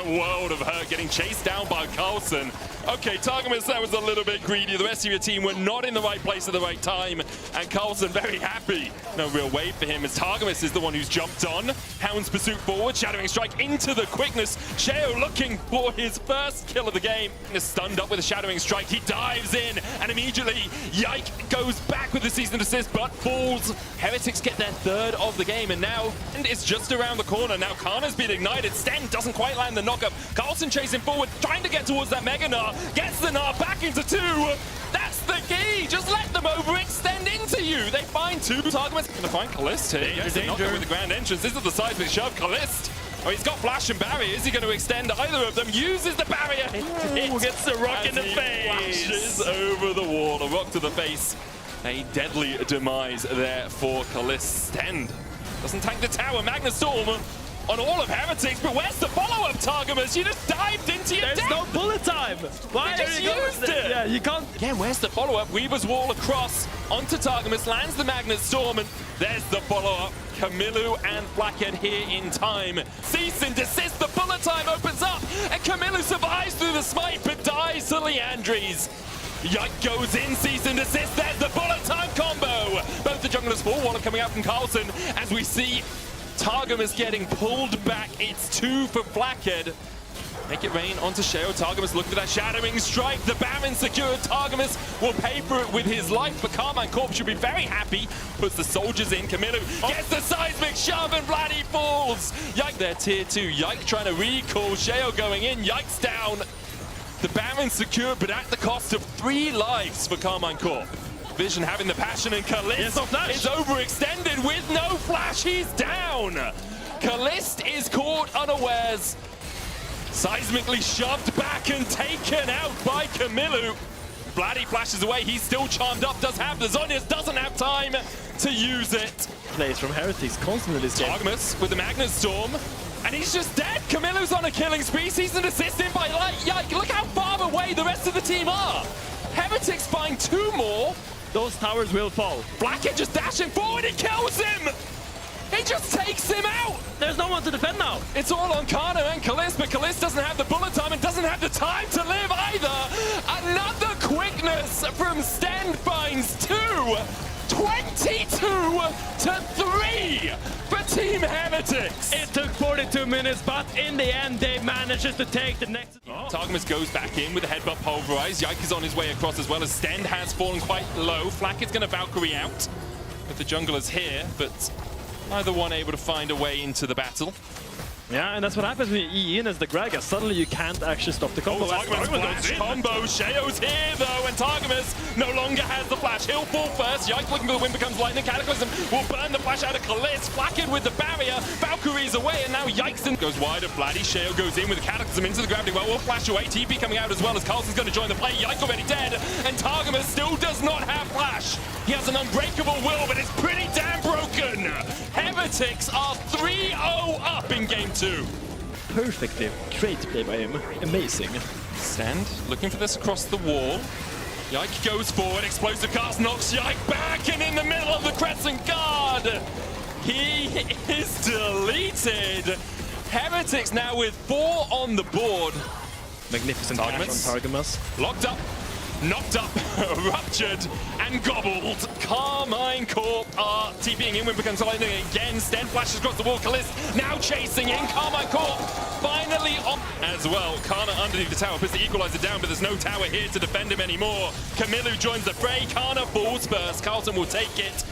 world of hurt, getting chased down by Carlson. Okay, Targamas, that was a little bit greedy. The rest of your team were not in the right place at the right time, and Carlson very happy. No real wave for him, as Targamas is the one who's jumped on. Hound's pursuit forward, Shadowing Strike into the quickness. Sheo looking for his first kill of the game. Stunned up with a Shadowing Strike, he dives in, and immediately Yike goes back with the season assist, but falls. Heretics get their third of the game, and now it's just around the corner. Now Kana's been ignited. Sten doesn't quite land the knockup. Carlson chasing forward, trying to get towards that Mega Gnar. Gets the Gnar back into two. That's the key. Just let them overextend into you. They find two. Targamas gonna find Kalist here. Yes, danger with the grand entrance. This is the seismic shove. Kalist. Oh, he's got flash and barrier. Is he going to extend either of them? Uses the barrier. Ooh, gets the rock in the face. Flashes over the wall. A rock to the face. A deadly demise there for Kalist. Sten doesn't tank the tower. Magnus Storm on all of Heretics, but where's the follow-up, Targamas? You just dived into your death. There's no bullet time. Why you just used it? Yeah, you can't. Again, where's the follow-up? Weaver's wall across onto Targamas, lands the Magnus Storm, and there's the follow-up. Kamilu and Blackhead here in time. Cease and desist, the bullet time opens up, and Kamilu survives through the smite, but dies to Leandries. Yike goes in, cease and desist, there's the bullet time combo. Both the junglers fall, one coming out from Carlson, as we see Targamas getting pulled back. It's two for Blackhead. Make it rain onto Sheo. Targamas looked at that Shadowing Strike. The Baron secured. Targamas will pay for it with his life, but Karmine Corp should be very happy. Puts the soldiers in. Kamilu gets the seismic shove, and Vladdy falls. Yike there, tier 2. Yike trying to recall. Sheo going in. Yike's down. The Baron secured, but at the cost of 3 lives for Karmine Corp. Vision having the passion, and Kalist is overextended with no flash. He's down. Kalist is caught unawares. Seismically shoved back and taken out by Kamilu. Vladdy flashes away. He's still charmed up. Does have the Zhonya's. Doesn't have time to use it. Plays from Heretics constantly this game. Targamas with the Magnus Storm. And he's just dead. Kamilu's on a killing spree. Season assist in by Light. Yike, look how far away the rest of the team are. Heretics find 2 more. Those towers will fall. Blackhead just dashing forward. He kills him. He just takes him out! There's no one to defend now! It's all on Kana and Kalist, but Kalist doesn't have the bullet time and doesn't have the time to live either! Another quickness from Sten finds 2! 22 to 3 for Team Heretics! It took 42 minutes, but in the end they manages to take the next... Targamas goes back in with a headbutt pulverized. Yike is on his way across as well, as Sten has fallen quite low. Flack is going to Valkyrie out with the junglers here, but neither one able to find a way into the battle. Yeah, and that's what happens when you E in as the Gragas. Suddenly you can't actually stop the combo. Targamas flash combo. Sheo's here though, and Targamas no longer has the flash. He'll fall first. Yike looking for the win, becomes lightning. Cataclysm will burn the flash out of Kalist. Flacked with the barrier. Valkyrie's away, and now Yikes goes wide of Vladdy. Sheo goes in with the Cataclysm into the gravity well. Will flash away. TP coming out as well, as Carlson's going to join the play. Yike already dead, and Targamas still does not have flash. He has an unbreakable will, but it's pretty damn broken. Heretics are 3-0 up in game 2. Perfectly great play by him. Amazing. Stand looking for this across the wall. Yike goes forward. Explosive cast knocks Yike back, and in the middle of the Crescent Guard, he is deleted. Heretics now with 4 on the board. Magnificent Targamas. From Targamas. Locked up. Knocked up, ruptured, and gobbled. Karmine Corp are TPing in when becomes lightning again. Sten flashes across the wall. Kalist now chasing in. Karmine Corp finally on as well. Kana underneath the tower puts the equalizer down, but there's no tower here to defend him anymore. Kamilu joins the fray. Kana falls first. Carlson will take it.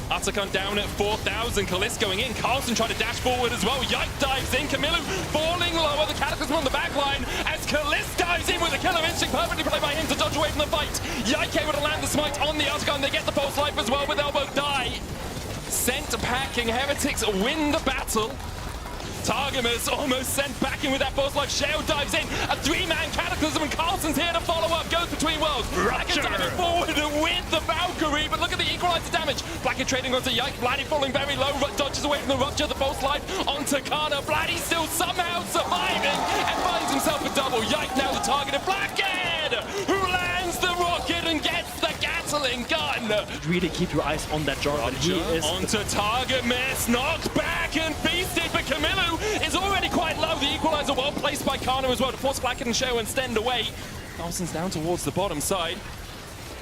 Atakan down at 4,000. Kalist going in. Carlson trying to dash forward as well. Yike dives in. Kamilu falling lower. The Cataclysm on the back line as Kalist dives in with a killer instinct. Perfectly played by him to dodge away from the fight. Yike able to land the smite on the Atakan. They get the false life as well, but they'll both die. Sent packing. Heretics win the battle. Targamas almost sent back in with that false life. Sheo dives in. A 3-man Cataclysm, and Carlson's here to follow up. Goes between worlds. Blackhead diving forward with the Valkyrie, but look at the equalizer damage. Blackhead trading onto Yike. Vladdy falling very low. Dodges away from the rupture. The false life onto Kana. Vladdy still somehow surviving and finds himself a double. Yike now the target of Blackhead, who lands the rocket and gets the Gatling gun. Really keep your eyes on that jar. He is onto Targamas. Knocked back and feasted, but Kamilu is already quite low. The equalizer well by Karna as well to force Blackhead and Sheo and Stend away. Carlson's down towards the bottom side.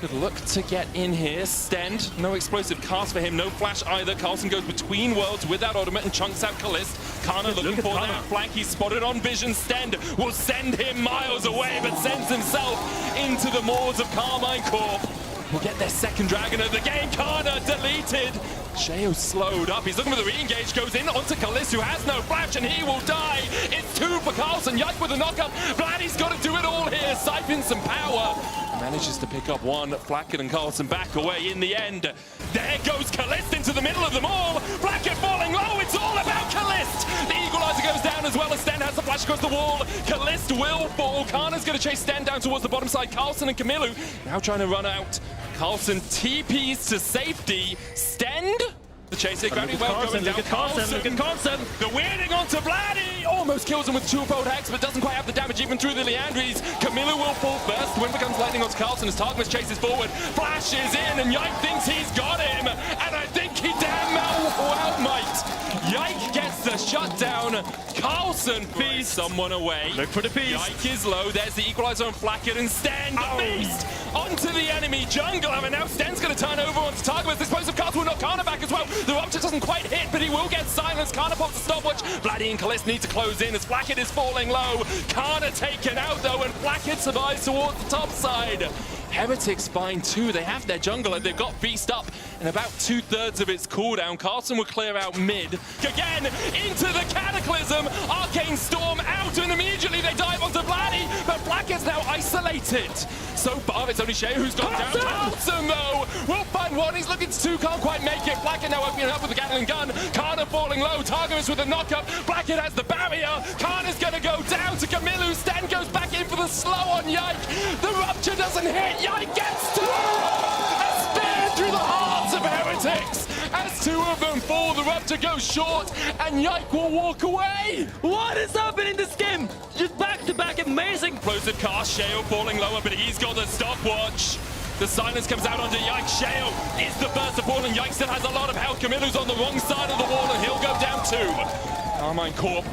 Good look to get in here. Stend, no explosive cast for him, no flash either. Carlson goes between worlds with that ultimate and chunks out Kalist. Karna looking for that flank. He's spotted on vision. Stend will send him miles away, but sends himself into the maws of Karmine Corp. We'll get their second dragon of the game. Karna deleted. Sheo slowed up. He's looking for the re-engage. Goes in onto Kalist, who has no flash, and he will die. It's 2 for Carlson. Yike with a knockup. Vladdy's got to do it all here. Siphon some power. Manages to pick up one. Blackhead and Carlson back away in the end. There goes Kalist into the middle of them all. Blackhead falling low. It's all about Kalist. The equalizer goes down as well as Sten has the flash across the wall. Kalist will fall. Karna's going to chase Sten down towards the bottom side. Carlson and Kamilu now trying to run out. Carlson TPs to safety. Stend? The chase here, gravity well going down. Look at Carlson. The weirding onto Vladdy. Almost kills him with 2-fold hex, but doesn't quite have the damage even through the Leandries. Kamilu will fall first. The wind becomes lightning onto Carlson as Targamas chases forward. Flashes in, and Yike thinks he's got him. And I think he damn well might. Yike gets the shutdown. Carlson feeds someone away. Look for the feast. Yike is low. There's the equalizer on Blackhead and Sten. The feast onto the enemy jungle. And now Sten's going to turn over onto Targamas. The explosive cast will knock Karna back as well. The rupture doesn't quite hit, but he will get silenced. Karna pops a stopwatch. Vladdy and Kalist need to close in as Blackhead is falling low. Karna taken out though, and Blackhead survives towards the top side. Heretic's fine too. They have their jungle and they've got Feast up in about 2/3 of its cooldown. Carlson will clear out mid. Again, into the Cataclysm. Arcane Storm out, and immediately they dive onto Vladdy, but Blackhead's now isolated. So far, it's only Sheo who's gone down. Carlson, though, will find one. He's looking to 2, can't quite make it. Blackhead now opening up with the Gatling gun. Karna falling low. Targamas with a knockup. Blackhead has the barrier. Karna's going to go down to Kamilu. Stan goes back in for the slow on Yike. The rupture doesn't hit. Yike gets 2! A spear through the hearts of Heretics. As 2 of them fall, the rupture goes short, and Yike will walk away. What is happening in this game? Just back-to-back, amazing. Explosive cast, Sheo falling lower, but he's got the stopwatch. The silence comes out onto Yike. Sheo is the first to fall, and Yike still has a lot of health. Kamilu's on the wrong side of the wall, and he'll go down too. Karmine Corp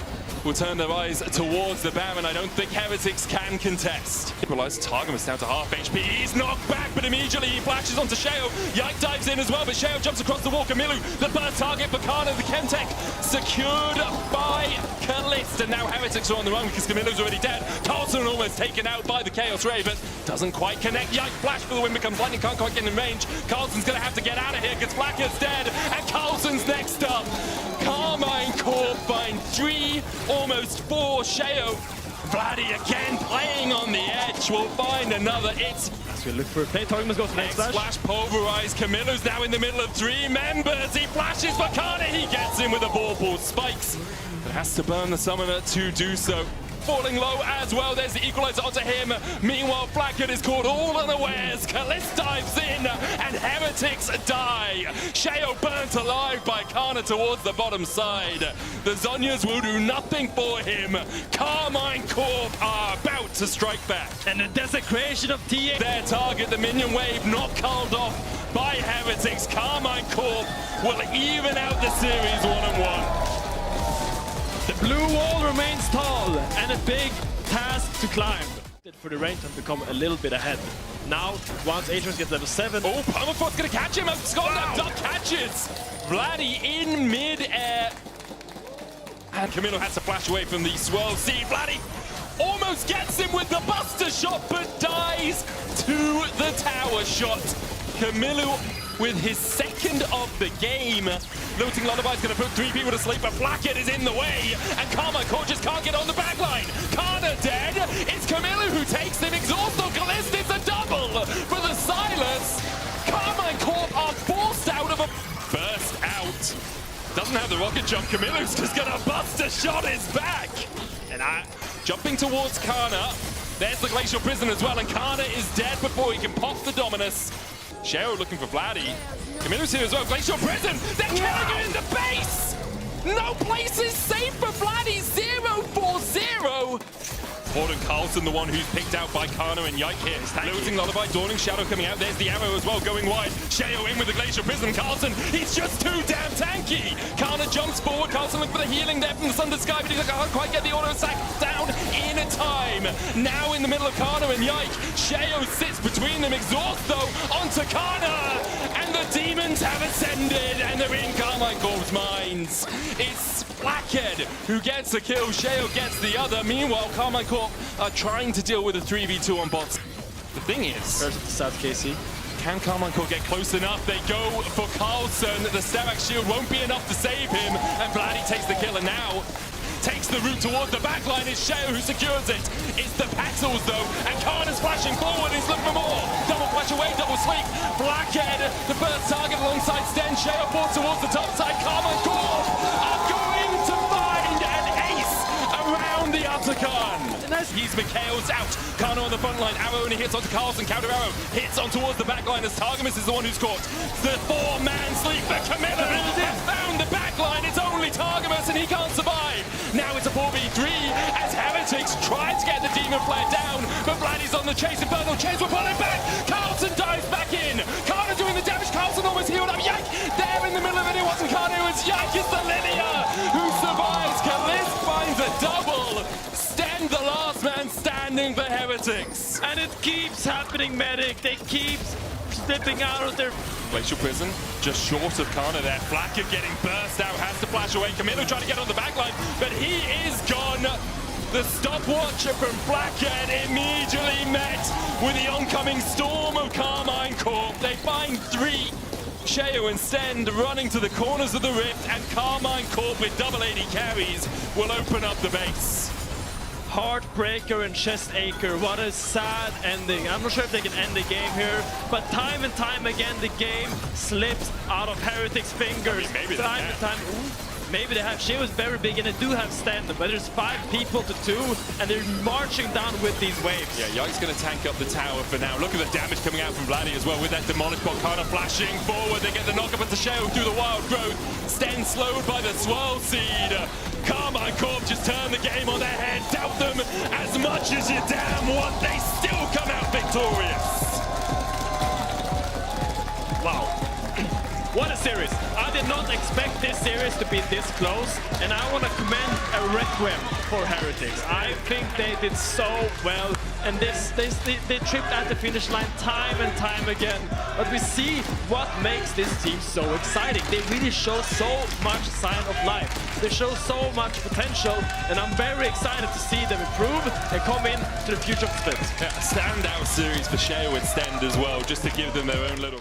will turn their eyes towards the Baron. I don't think Heretics can contest. Equalized. Targamas down to half HP. He's knocked back, but immediately he flashes onto Sheo. Yike dives in as well, but Sheo jumps across the wall. Kamilu, the first target for Karna. The Chemtech secured by Kalist. And now Heretics are on the run because Kamilu's already dead. Carlson almost taken out by the Chaos Ray, but doesn't quite connect. Yike flash for the win becomes lightning. Can't quite get in range. Carlson's going to have to get out of here because Blackhead's dead. And Carlson's next up. Karmine Corp find 3, almost 4. Sheo. Vladdy again playing on the edge. Will find another. It's As we look for a play, Targamas goes for next flash. Flash pulverized. Kamilu's now in the middle of 3 members. He flashes for Karna. He gets in with a ball pool. Spikes, but has to burn the summoner to do so. Falling low as well. There's the equalizer onto him. Meanwhile, Blackhead is caught all unawares. Kalist dives in, and Heretics die. Sheo burnt alive by Karna towards the bottom side. The Zonyas will do nothing for him. Karmine Corp are about to strike back. And the desecration of TA. Their target, the minion wave, not called off by Heretics. Karmine Corp will even out the series 1-1. The blue wall remains tall, and a big task to climb. For the range and become a little bit ahead. Now, once Atrus gets level 7. Oh, Permafrost's gonna catch him. Scott Duck catches Vladdy in mid-air. And Kamilu has to flash away from the swirl. See, Vladdy almost gets him with the buster shot, but dies to the tower shot. Kamilu with his second of the game. Looting Lullaby's gonna put 3 people to sleep, but Blackhead is in the way, and Karmine Corp just can't get on the backline. Karna dead. It's Kamilu who takes him. Exhaust on Kalist. It's a double for the Silas. Karmine Corp are forced out of a burst out. Doesn't have the rocket jump. Kamilu's just gonna bust a shot his back. And jumping towards Karna. There's the Glacial Prison as well, and Karna is dead before he can pop the Dominus. Sheo looking for Vladdy. Kamilu's here as well. Glacial Prison! They're killing him in the base! No place is safe for Vladdy! 0-4-0! Gordon Carlson, the one who's picked out by Karna and Yike here. Losing Lullaby, Dawning Shadow coming out. There's the arrow as well, going wide. Sheo in with the Glacial Prison. Carlson, he's just too damn tanky. Karna jumps forward. Carlson looking for the healing there from the Sundered Sky, but he can't quite get the auto sack down in time. Now in the middle of Kana and Yike. Sheo sits between them, exhaust though, onto Kana. And the demons have ascended, and they're in Karmine Corp's minds. It's Blackhead who gets the kill, Sheo gets the other. Meanwhile, Karmine Corp are trying to deal with a 3v2 on bots. The thing is, There's the South KC. can Karmine Corp get close enough? They go for Carlson. The Starak shield won't be enough to save him, and Vladdy takes the kill, and now takes the route towards the backline. It's Sheo who secures it. It's the Paxels though, and Kana's flashing forward. He's looking for more. Double flash away, double sweep. Blackhead, the first target alongside Sten. Sheo forward towards the top side. Karmine Corp are going to find an ace around the Atakan. He's Mikhail's out. Kana on the front line. Arrow only hits onto Carlson. Counter arrow hits on towards the back line as Targamas is the one who's caught. The four-man sleeper. Camilla has found the back line. It's only Targamas and he can't survive. Now it's a 4v3 as Heretics try to get the Demon Flare down, but Vladdy's on the chase. Infernal Chase will pull it back. Carlson dives back in. Kana doing the damage. Carlson almost healed up. Yike! There in the middle of it. It wasn't Kana. It was Yike. It's the Lilia who survives. Kalist finds a double. Sten, the last man standing for Heretics. And it keeps happening, Medic. They keep slipping out of their... Glacial Prison just short of Kana there. Flacker getting burst out, has to flash away. Camilo trying to get on the backline, but he is gone. The stopwatch from Blackhead immediately met with the oncoming storm of Karmine Corp. They find three. Sheo and Stend running to the corners of the rift, and Karmine Corp with double AD carries will open up the base. Heartbreaker and Chest Acre, what a sad ending. I'm not sure if they can end the game here, but time and time again the game slips out of Heretic's fingers. I mean, maybe time and time. Maybe they have. She was very big and they do have Stand, but there's 5 people to 2 and they're marching down with these waves. Yeah, Yike's going to tank up the tower for now. Look at the damage coming out from Vladdy as well with that Demonic Bot. Kana flashing forward. They get the knockup at the Sheo through the wild growth. Sten slowed by the Swirl Seed. Karmine Corp just turned the game on their head. Doubt them as much as you damn want. They still come out victorious. Wow. What a series. I did not expect this series to be this close, and I want to commend a Requiem for Heretics. I think they did so well, and they tripped at the finish line time and time again. But we see what makes this team so exciting. They really show so much sign of life. They show so much potential, and I'm very excited to see them improve and come in to the future of Split. Yeah, a standout series for Sheo and Stend as well, just to give them their own little...